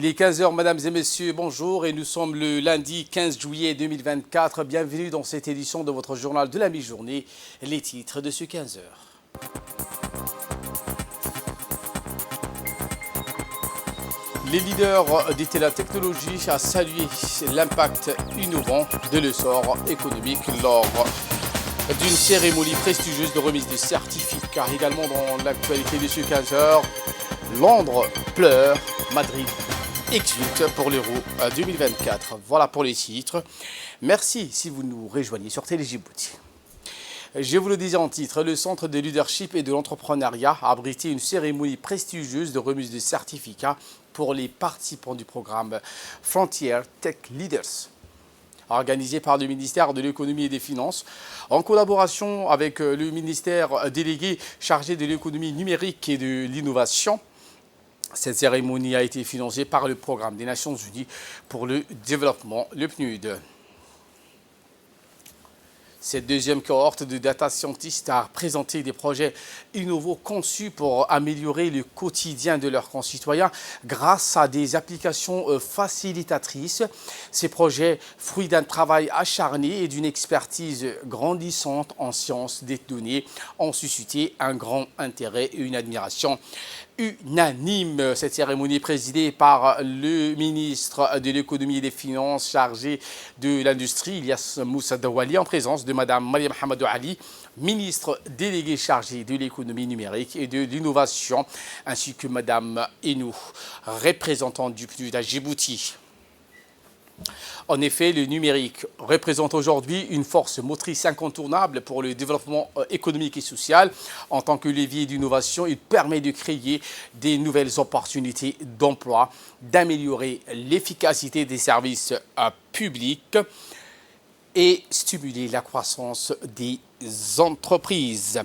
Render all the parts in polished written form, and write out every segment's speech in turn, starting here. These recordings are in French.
Il est 15 heures, mesdames et messieurs, bonjour, et nous sommes le lundi 15 juillet 2024. Bienvenue dans cette édition de votre journal de la mi-journée, les titres de ce 15 heures. Les leaders de la technologie ont salué l'impact innovant de l'essor économique lors d'une cérémonie prestigieuse de remise de certificats. Également dans l'actualité de ce 15 heures, Londres pleure, Madrid exulte pour l'Euro 2024. Voilà pour les titres. Merci si vous nous rejoignez sur Télé Djibouti. Je vous le disais en titre, le Centre de leadership et de l'entrepreneuriat a abrité une cérémonie prestigieuse de remise de certificats pour les participants du programme Frontier Tech Leaders, organisé par le ministère de l'économie et des finances, en collaboration avec le ministère délégué chargé de l'économie numérique et de l'innovation. Cette cérémonie a été financée par le programme des Nations Unies pour le développement, le PNUD. Cette deuxième cohorte de data scientists a présenté des projets innovants conçus pour améliorer le quotidien de leurs concitoyens grâce à des applications facilitatrices. Ces projets, fruits d'un travail acharné et d'une expertise grandissante en sciences des données, ont suscité un grand intérêt et une admiration unanime. Cette cérémonie présidée par le ministre de l'économie et des finances chargé de l'industrie, Ilyas Moussa Dawali, en présence de Mme Mariam Hamadou Ali, ministre déléguée chargée de l'économie numérique et de l'innovation, ainsi que Mme Enou, représentante du PNUD à Djibouti. En effet, le numérique représente aujourd'hui une force motrice incontournable pour le développement économique et social. En tant que levier d'innovation, il permet de créer des nouvelles opportunités d'emploi, d'améliorer l'efficacité des services publics et stimuler la croissance des entreprises.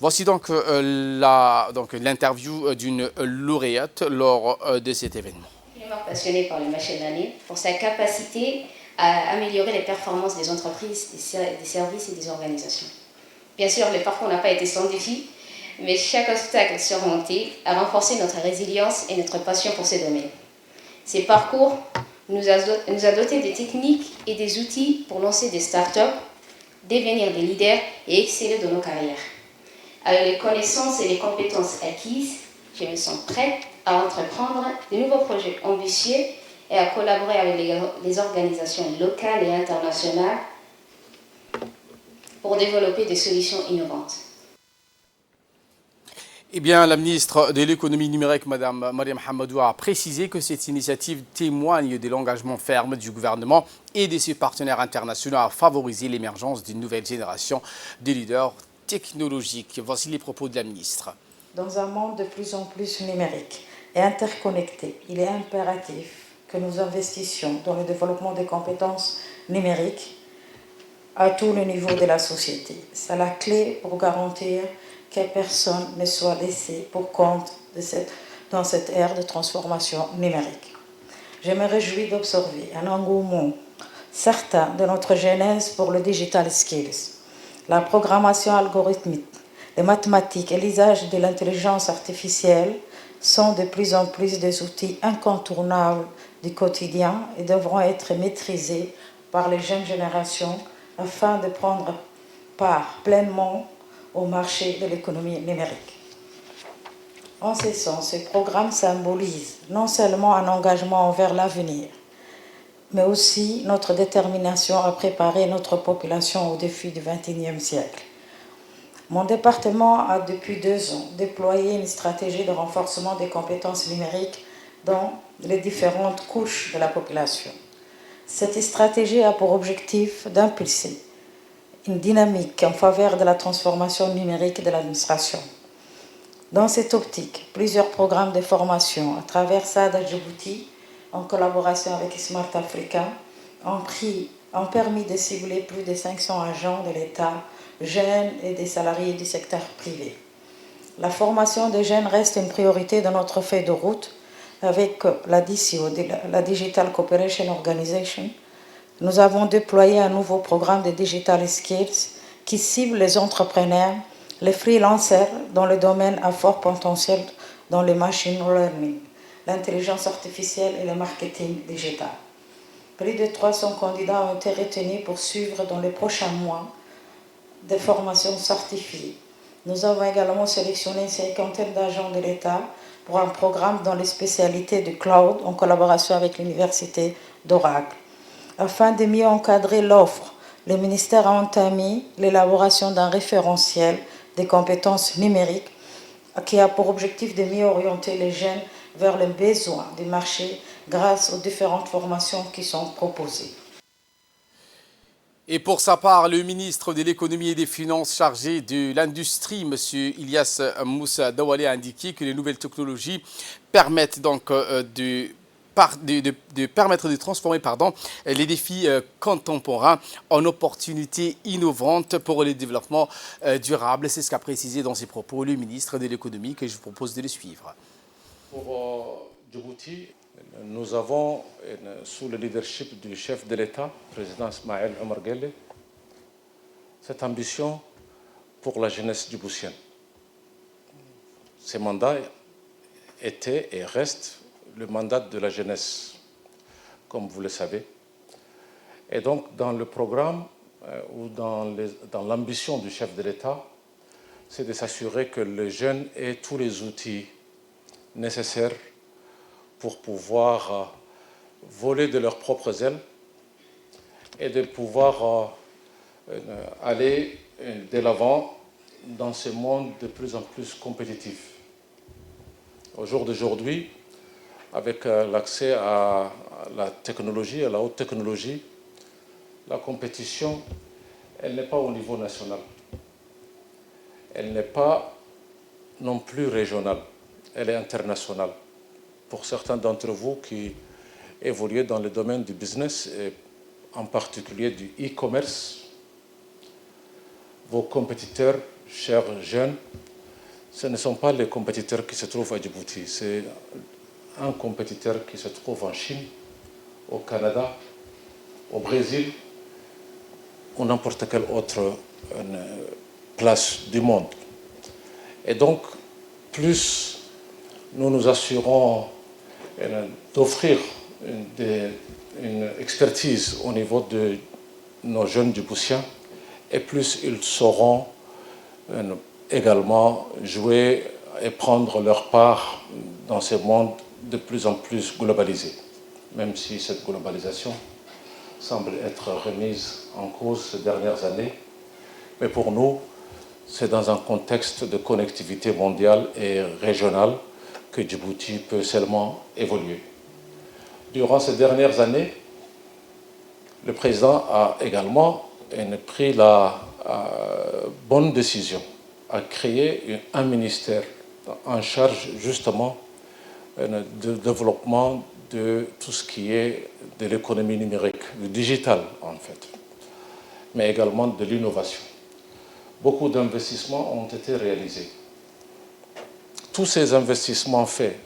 Voici donc l'interview d'une lauréate lors de cet événement. Passionné par les machine learning pour sa capacité à améliorer les performances des entreprises, des services et des organisations. Bien sûr, le parcours n'a pas été sans défi, mais chaque obstacle surmonté a renforcé notre résilience et notre passion pour ces domaines. Ces parcours nous a dotés des techniques et des outils pour lancer des startups, devenir des leaders et exceller dans nos carrières. Avec les connaissances et les compétences acquises, je me sens prête à entreprendre de nouveaux projets ambitieux et à collaborer avec les organisations locales et internationales pour développer des solutions innovantes. Eh bien, la ministre de l'économie numérique, Mme Mariam Hamadou, a précisé que cette initiative témoigne de l'engagement ferme du gouvernement et de ses partenaires internationaux à favoriser l'émergence d'une nouvelle génération de leaders technologiques. Voici les propos de la ministre. Dans un monde de plus en plus numérique et interconnecté, il est impératif que nous investissions dans le développement des compétences numériques à tous les niveaux de la société. C'est la clé pour garantir que personne ne soit laissé pour compte dans cette ère de transformation numérique. Je me réjouis d'observer un engouement certain de notre jeunesse pour le digital skills, la programmation algorithmique, les mathématiques et l'usage de l'intelligence artificielle sont de plus en plus des outils incontournables du quotidien et devront être maîtrisés par les jeunes générations afin de prendre part pleinement au marché de l'économie numérique. En ce sens, ce programme symbolise non seulement un engagement envers l'avenir, mais aussi notre détermination à préparer notre population aux défis du XXIe siècle. Mon département a depuis 2 ans déployé une stratégie de renforcement des compétences numériques dans les différentes couches de la population. Cette stratégie a pour objectif d'impulser une dynamique en faveur de la transformation numérique de l'administration. Dans cette optique, plusieurs programmes de formation à travers SADA Djibouti, en collaboration avec Smart Africa, ont permis de cibler plus de 500 agents de l'État, jeunes et des salariés du secteur privé. La formation des jeunes reste une priorité de notre feuille de route avec la DCO, la Digital Cooperation Organization. Nous avons déployé un nouveau programme de Digital Skills qui cible les entrepreneurs, les freelancers dans le domaine à fort potentiel dans le machine learning, l'intelligence artificielle et le marketing digital. Plus de 300 candidats ont été retenus pour suivre dans les prochains mois des formations certifiées. Nous avons également sélectionné une cinquantaine d'agents de l'État pour un programme dans les spécialités du cloud en collaboration avec l'Université d'Oracle. Afin de mieux encadrer l'offre, le ministère a entamé l'élaboration d'un référentiel des compétences numériques qui a pour objectif de mieux orienter les jeunes vers les besoins du marché grâce aux différentes formations qui sont proposées. Et pour sa part, le ministre de l'économie et des finances chargé de l'industrie, M. Ilyas Moussa Dawale, a indiqué que les nouvelles technologies permettent donc de permettre de transformer les défis contemporains en opportunités innovantes pour le développement durable. C'est ce qu'a précisé dans ses propos le ministre de l'économie, que je vous propose de le suivre. Pour Djibouti, nous avons, sous le leadership du chef de l'État, président Ismaël Omar Guelleh, cette ambition pour la jeunesse djiboutienne. Ces mandats étaient et restent le mandat de la jeunesse, comme vous le savez. Et donc, dans le programme ou dans l'ambition du chef de l'État, c'est de s'assurer que les jeunes aient tous les outils nécessaires pour pouvoir voler de leurs propres ailes et de pouvoir aller de l'avant dans ce monde de plus en plus compétitif. Au jour d'aujourd'hui, avec l'accès à la technologie, à la haute technologie, la compétition, elle n'est pas au niveau national. Elle n'est pas non plus régionale, elle est internationale. Pour certains d'entre vous qui évoluez dans le domaine du business, et en particulier du e-commerce, vos compétiteurs, chers jeunes, ce ne sont pas les compétiteurs qui se trouvent à Djibouti. C'est un compétiteur qui se trouve en Chine, au Canada, au Brésil ou n'importe quelle autre place du monde. Et donc, plus nous nous assurons d'offrir une expertise au niveau de nos jeunes djiboutiens, et plus ils sauront également jouer et prendre leur part dans ce monde de plus en plus globalisé, même si cette globalisation semble être remise en cause ces dernières années. Mais pour nous, c'est dans un contexte de connectivité mondiale et régionale que Djibouti peut seulement évoluer. Durant ces dernières années, le président a également pris la bonne décision à créer un ministère en charge justement du développement de tout ce qui est de l'économie numérique, du digital en fait, mais également de l'innovation. Beaucoup d'investissements ont été réalisés. Tous ces investissements faits,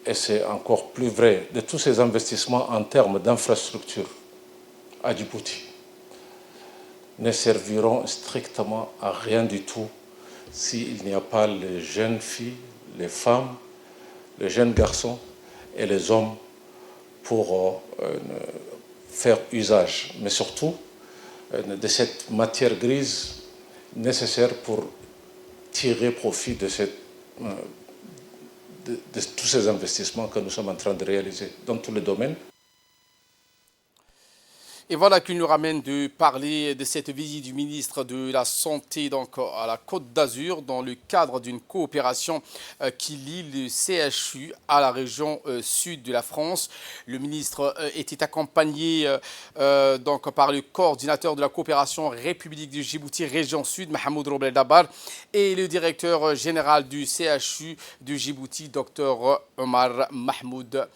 et c'est encore plus vrai, de tous ces investissements en termes d'infrastructures à Djibouti, ne serviront strictement à rien du tout s'il n'y a pas les jeunes filles, les femmes, les jeunes garçons et les hommes pour faire usage, mais surtout de cette matière grise nécessaire pour tirer profit de tous ces investissements que nous sommes en train de réaliser dans tous les domaines. Et voilà qui nous ramène de parler de cette visite du ministre de la Santé donc, à la Côte d'Azur dans le cadre d'une coopération qui lie le CHU à la région sud de la France. Le ministre était accompagné donc, par le coordinateur de la coopération République du Djibouti, région sud, Mahmoud Roubel Dabar, et le directeur général du CHU du Djibouti, Dr Omar Mahmoud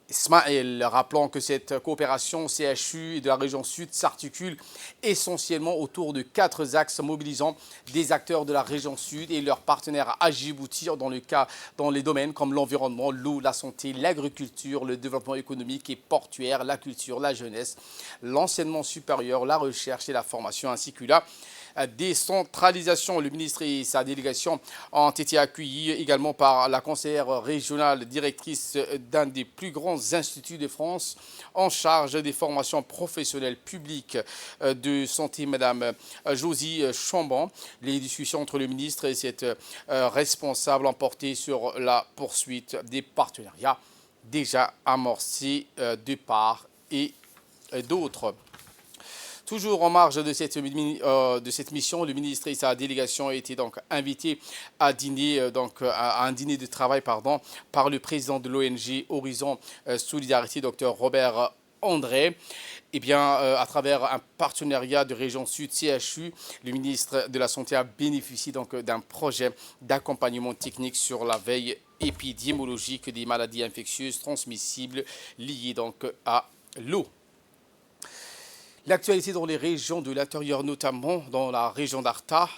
Ismaël, rappelant que cette coopération CHU et de la région sud s'articule essentiellement autour de 4 axes mobilisant des acteurs de la région sud et leurs partenaires à Djibouti dans les domaines comme l'environnement, l'eau, la santé, l'agriculture, le développement économique et portuaire, la culture, la jeunesse, l'enseignement supérieur, la recherche et la formation, ainsi que la décentralisation. Le ministre et sa délégation ont été accueillis également par la conseillère régionale directrice d'un des plus grands instituts de France en charge des formations professionnelles publiques de santé, Madame Josie Chambon. Les discussions entre le ministre et cette responsable ont porté sur la poursuite des partenariats déjà amorcés de part et d'autre. Toujours en marge de cette mission, le ministre et sa délégation ont été donc invités à dîner, à un dîner de travail par le président de l'ONG Horizon Solidarité, Dr Robert André. Eh bien, à travers un partenariat de Région Sud CHU, le ministre de la Santé a bénéficié donc d'un projet d'accompagnement technique sur la veille épidémiologique des maladies infectieuses transmissibles liées donc à l'eau. L'actualité dans les régions de l'intérieur, notamment dans la région d'Arta.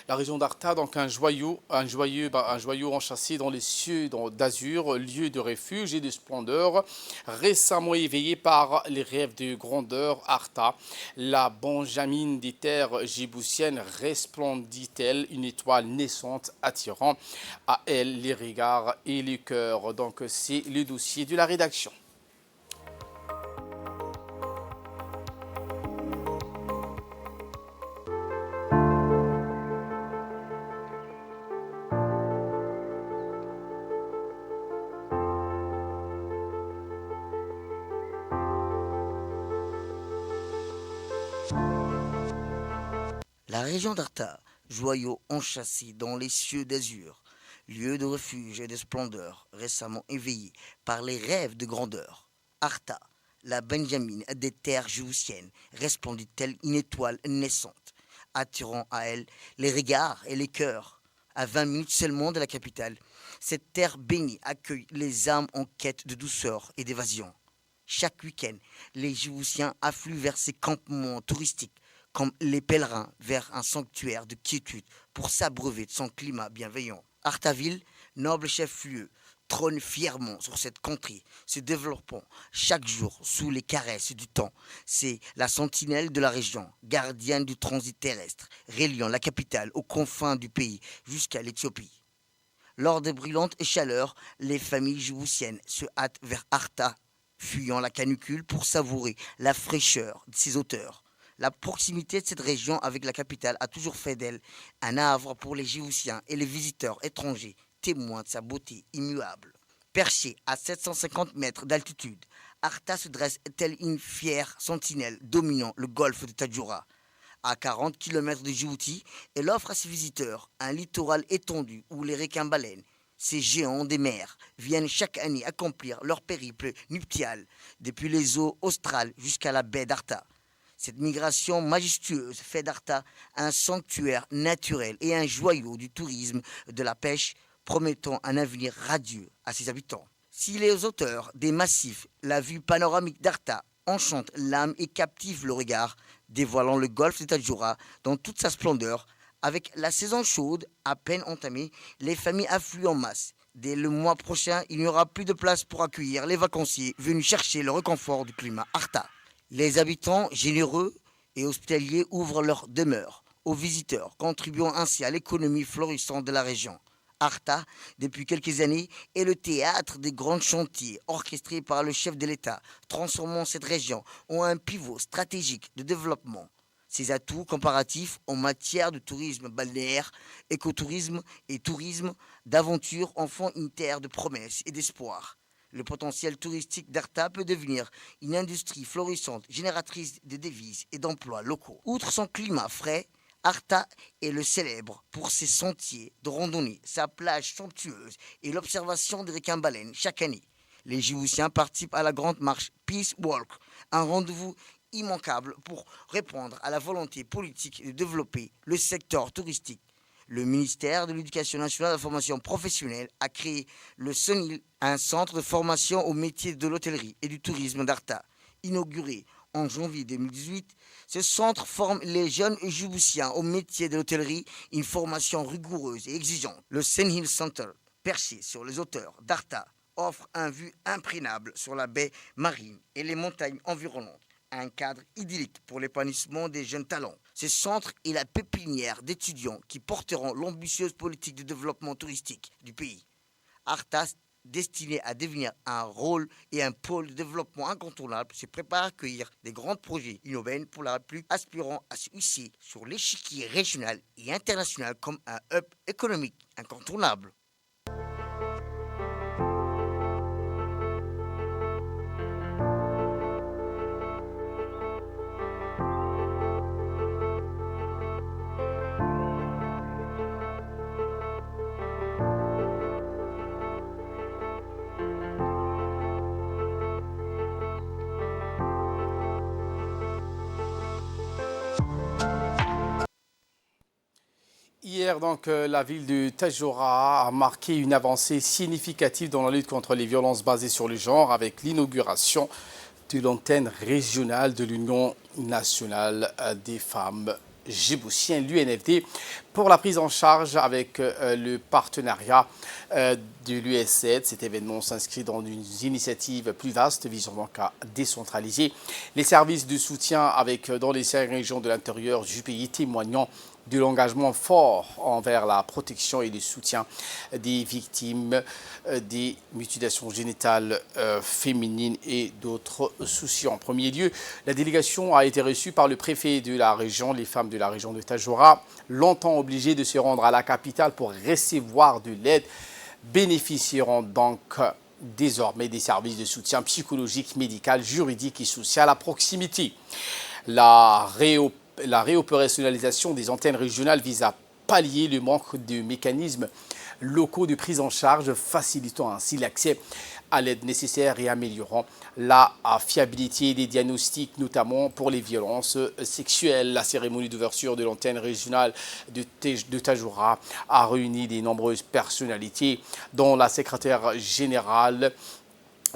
La région d'Arta, donc un joyau enchâssé dans les cieux d'azur, lieu de refuge et de splendeur, récemment éveillé par les rêves de grandeur. Arta, la benjamine des terres djiboutiennes, resplendit-elle, une étoile naissante attirant à elle les regards et les cœurs. Donc c'est le dossier de la rédaction. La région d'Arta, joyau enchâssé dans les cieux d'azur, lieu de refuge et de splendeur, récemment éveillé par les rêves de grandeur. Arta, la benjamine des terres djiboutiennes, resplendit telle une étoile naissante, attirant à elle les regards et les cœurs. À 20 minutes seulement de la capitale, cette terre bénie accueille les âmes en quête de douceur et d'évasion. Chaque week-end, les Djiboutiens affluent vers ces campements touristiques, comme les pèlerins vers un sanctuaire de quiétude pour s'abreuver de son climat bienveillant. Artaville, noble chef-lieu, trône fièrement sur cette contrée, se développant chaque jour sous les caresses du temps. C'est la sentinelle de la région, gardienne du transit terrestre, reliant la capitale aux confins du pays jusqu'à l'Éthiopie. Lors des brûlantes chaleurs, les familles djiboutiennes se hâtent vers Arta, fuyant la canicule pour savourer la fraîcheur de ses hauteurs. La proximité de cette région avec la capitale a toujours fait d'elle un havre pour les Djiboutiens et les visiteurs étrangers, témoins de sa beauté immuable. Perchée à 750 mètres d'altitude, Arta se dresse telle une fière sentinelle dominant le golfe de Tadjoura. À 40 km de Djibouti, elle offre à ses visiteurs un littoral étendu où les requins-baleines, ces géants des mers, viennent chaque année accomplir leur périple nuptial depuis les eaux australes jusqu'à la baie d'Arta. Cette migration majestueuse fait d'Arta un sanctuaire naturel et un joyau du tourisme de la pêche, promettant un avenir radieux à ses habitants. Si les auteurs des massifs, la vue panoramique d'Arta enchante l'âme et captive le regard, dévoilant le golfe de Tadjoura dans toute sa splendeur. Avec la saison chaude à peine entamée, les familles affluent en masse. Dès le mois prochain, il n'y aura plus de place pour accueillir les vacanciers venus chercher le réconfort du climat Arta. Les habitants généreux et hospitaliers ouvrent leurs demeures aux visiteurs, contribuant ainsi à l'économie florissante de la région. Arta, depuis quelques années, est le théâtre des grands chantiers orchestrés par le chef de l'État, transformant cette région en un pivot stratégique de développement. Ses atouts comparatifs en matière de tourisme balnéaire, écotourisme et tourisme d'aventure en font une terre de promesses et d'espoir. Le potentiel touristique d'Arta peut devenir une industrie florissante, génératrice de devises et d'emplois locaux. Outre son climat frais, Arta est le célèbre pour ses sentiers de randonnée, sa plage somptueuse et l'observation des requins-baleines chaque année. Les Djiboutiens participent à la grande marche Peace Walk, un rendez-vous immanquable pour répondre à la volonté politique de développer le secteur touristique. Le ministère de l'Éducation nationale et de la formation professionnelle a créé le CENIL, un centre de formation au métier de l'hôtellerie et du tourisme d'Arta. Inauguré en janvier 2018, ce centre forme les jeunes Djiboutiens au métier de l'hôtellerie, une formation rigoureuse et exigeante. Le CENIL Center, perché sur les hauteurs d'Arta, offre un vue imprenable sur la baie marine et les montagnes environnantes. un cadre idyllique pour l'épanouissement des jeunes talents. Ce centre est la pépinière d'étudiants qui porteront l'ambitieuse politique de développement touristique du pays. Arta, destiné à devenir un rôle et un pôle de développement incontournable, se prépare à accueillir des grands projets innovants pour la République, aspirant à se hisser sur l'échiquier régional et international comme un hub économique incontournable. Hier, donc, la ville de Tadjoura a marqué une avancée significative dans la lutte contre les violences basées sur le genre avec l'inauguration de l'antenne régionale de l'Union nationale des femmes djiboutiennes, l'UNFD, pour la prise en charge avec le partenariat de l'US7. Cet événement s'inscrit dans une initiative plus vaste visant donc à décentraliser les services de soutien dans les 5 régions de l'intérieur du pays, témoignant de l'engagement fort envers la protection et le soutien des victimes des mutilations génitales féminines et d'autres soucis. En premier lieu, la délégation a été reçue par le préfet de la région. Les femmes de la région de Tadjoura, longtemps obligées de se rendre à la capitale pour recevoir de l'aide, bénéficieront donc désormais des services de soutien psychologique, médical, juridique et social à proximité. La réopérationnalisation des antennes régionales vise à pallier le manque de mécanismes locaux de prise en charge, facilitant ainsi l'accès à l'aide nécessaire et améliorant la fiabilité des diagnostics, notamment pour les violences sexuelles. La cérémonie d'ouverture de l'antenne régionale de Tadjoura a réuni de nombreuses personnalités, dont la secrétaire générale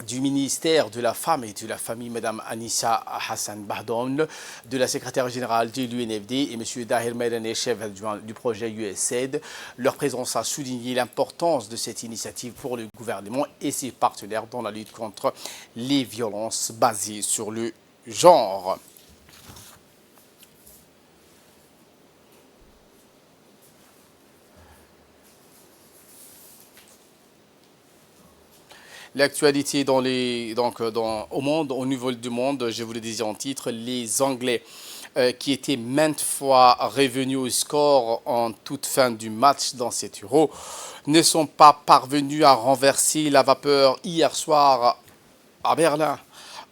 du ministère de la Femme et de la Famille, Mme Anissa Hassan Bahdoun, de la secrétaire générale de l'UNFD et M. Dahir Medane, chef du projet USAID. Leur présence a souligné l'importance de cette initiative pour le gouvernement et ses partenaires dans la lutte contre les violences basées sur le genre. L'actualité au niveau du monde, je vous le disais en titre, les Anglais qui étaient maintes fois revenus au score en toute fin du match dans cet Euro ne sont pas parvenus à renverser la vapeur hier soir à Berlin.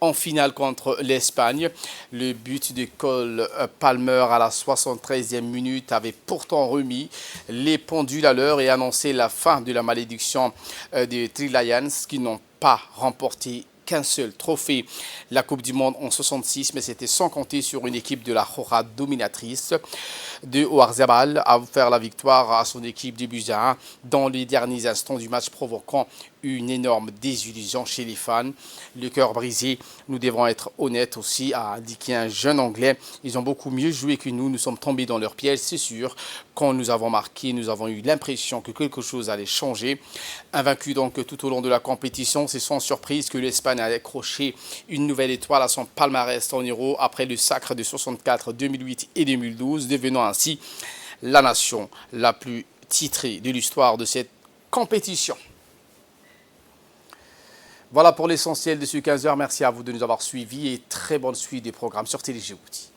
En finale contre l'Espagne, le but de Cole Palmer à la 73e minute avait pourtant remis les pendules à l'heure et annoncé la fin de la malédiction des Three Lions qui n'ont pas remporté qu'un seul trophée, la Coupe du Monde en 66, mais c'était sans compter sur une équipe de la Jora dominatrice de Oarzabal à faire la victoire à son équipe de buts à 1 dans les derniers instants du match, provoquant une énorme désillusion chez les fans. Le cœur brisé, nous devons être honnêtes aussi, a indiqué un jeune Anglais. Ils ont beaucoup mieux joué que nous sommes tombés dans leur piège, c'est sûr. Quand nous avons marqué, nous avons eu l'impression que quelque chose allait changer. Invaincu donc tout au long de la compétition, c'est sans surprise que l'Espagne a accroché une nouvelle étoile à son palmarès en Euro après le sacre de 64, 2008 et 2012, devenant ainsi la nation la plus titrée de l'histoire de cette compétition. Voilà pour l'essentiel de ce 15h. Merci à vous de nous avoir suivis et très bonne suite des programmes sur Télé Djibouti.